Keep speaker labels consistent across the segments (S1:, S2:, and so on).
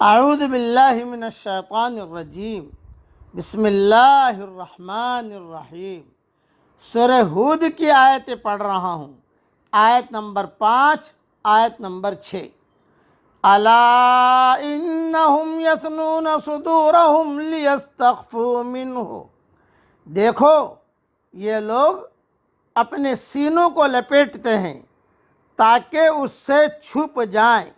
S1: اعوذ باللہ من الشیطان الرجیم، بسم اللہ الرحمن الرحیم۔ سورہ ہود کی آیتیں پڑھ رہا ہوں، آیت نمبر 5، آیت نمبر 6۔ الا انہم یثنون صدورہم لیستخفوا منہ، دیکھو یہ لوگ اپنے سینوں کو لپیٹتے ہیں تاکہ اس سے چھپ جائیں۔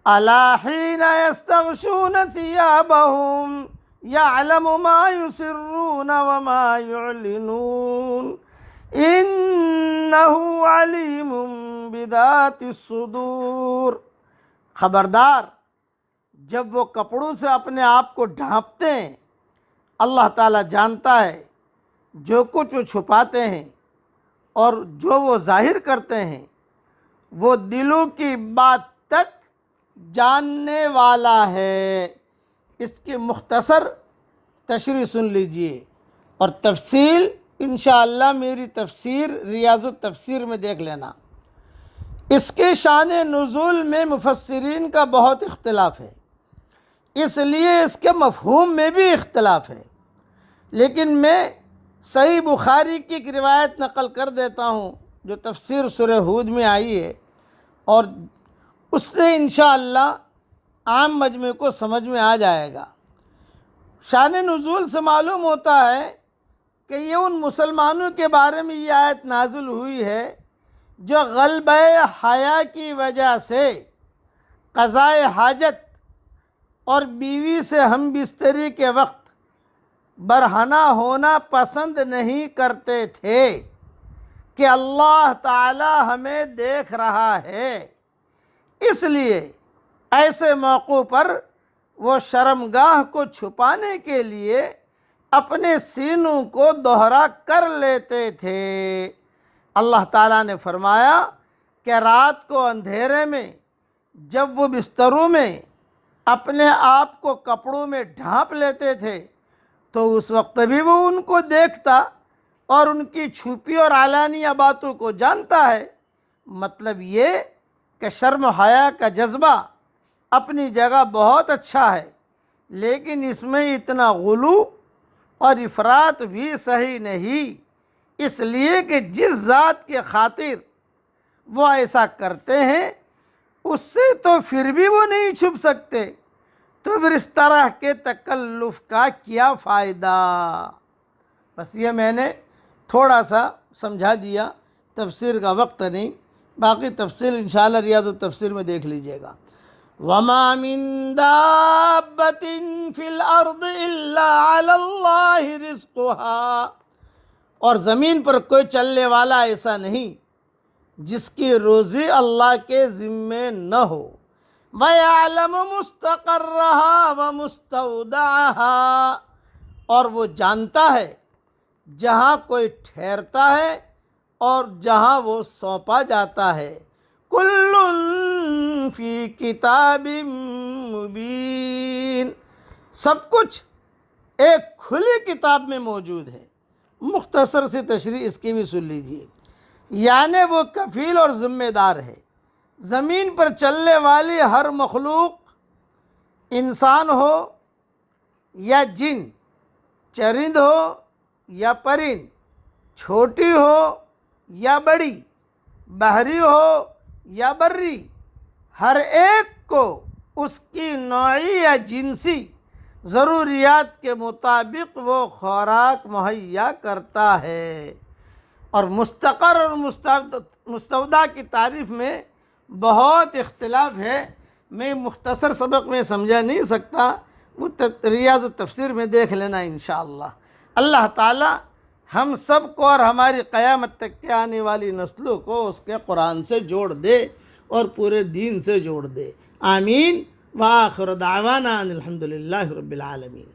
S1: الا حین یستغشون ثیابہم یعلم ما یسرون وما یعلنون انہ علیم بذات الصدور۔ خبردار، جب وہ کپڑوں سے اپنے آپ کو ڈھانپتے ہیں، اللہ تعالیٰ جانتا ہے جو کچھ وہ چھپاتے ہیں اور جو وہ ظاہر کرتے ہیں، وہ دلوں کی بات تک جاننے والا ہے۔ اس کی مختصر تشریح سن لیجئے اور تفصیل انشاءاللہ میری تفسیر ریاض التفسیر میں دیکھ لینا۔ اس کے شان نزول میں مفسرین کا بہت اختلاف ہے، اس لیے اس کے مفہوم میں بھی اختلاف ہے، لیکن میں صحیح بخاری کی ایک روایت نقل کر دیتا ہوں جو تفسیر سورہ ہود میں آئی ہے، اور اس سے انشاءاللہ عام مجمع کو سمجھ میں آ جائے گا۔ شان نزول سے معلوم ہوتا ہے کہ یہ ان مسلمانوں کے بارے میں یہ آیت نازل ہوئی ہے جو غلبہ حیا کی وجہ سے قضائے حاجت اور بیوی سے ہم بستری کے وقت برہنہ ہونا پسند نہیں کرتے تھے کہ اللہ تعالی ہمیں دیکھ رہا ہے، اس لیے ایسے موقعوں پر وہ شرمگاہ کو چھپانے کے لیے اپنے سینوں کو دوہرا کر لیتے تھے۔ اللہ تعالیٰ نے فرمایا کہ رات کو اندھیرے میں جب وہ بستروں میں اپنے آپ کو کپڑوں میں ڈھانپ لیتے تھے تو اس وقت بھی وہ ان کو دیکھتا اور ان کی چھپی اور علانیہ باتوں کو جانتا ہے۔ مطلب یہ کہ شرم و حیا کا جذبہ اپنی جگہ بہت اچھا ہے، لیکن اس میں اتنا غلو اور افراط بھی صحیح نہیں، اس لیے کہ جس ذات کے خاطر وہ ایسا کرتے ہیں اس سے تو پھر بھی وہ نہیں چھپ سکتے، تو پھر اس طرح کے تکلف کا کیا فائدہ۔ بس یہ میں نے تھوڑا سا سمجھا دیا، تفسیر کا وقت نہیں، باقی تفصیل انشاءاللہ ریاض التفسیر میں دیکھ لیجئے گا۔ وَمَا مِن دَابَّةٍ فِي الْأَرْضِ إِلَّا عَلَى اللَّهِ رِزْقُهَا، اور زمین پر کوئی چلنے والا ایسا نہیں جس کی روزی اللہ کے ذمے نہ ہو۔ وَيَعْلَمُ مُسْتَقَرَّهَا وَمُسْتَوْدَعَهَا، اور وہ جانتا ہے جہاں کوئی ٹھہرتا ہے اور جہاں وہ سونپا جاتا ہے۔ کُلٌّ فی کتاب مبین، سب کچھ ایک کھلی کتاب میں موجود ہے۔ مختصر سی تشریح اس کی بھی سن لیجئے، یعنی وہ کفیل اور ذمہ دار ہے۔ زمین پر چلنے والی ہر مخلوق، انسان ہو یا جن، چرند ہو یا پرند، چھوٹی ہو یا بڑی، بحری ہو یا بری، ہر ایک کو اس کی نوعی یا جنسی ضروریات کے مطابق وہ خوراک مہیا کرتا ہے۔ اور مستقر اور مستودع کی تعریف میں بہت اختلاف ہے، میں مختصر سبق میں سمجھا نہیں سکتا، وہ ریاض التفسیر میں دیکھ لینا انشاءاللہ۔ اللہ تعالی ہم سب کو اور ہماری قیامت تک کے آنے والی نسلوں کو اس کے قرآن سے جوڑ دے اور پورے دین سے جوڑ دے، آمین۔ وآخر دعوانا ان الحمد للہ رب العالمین۔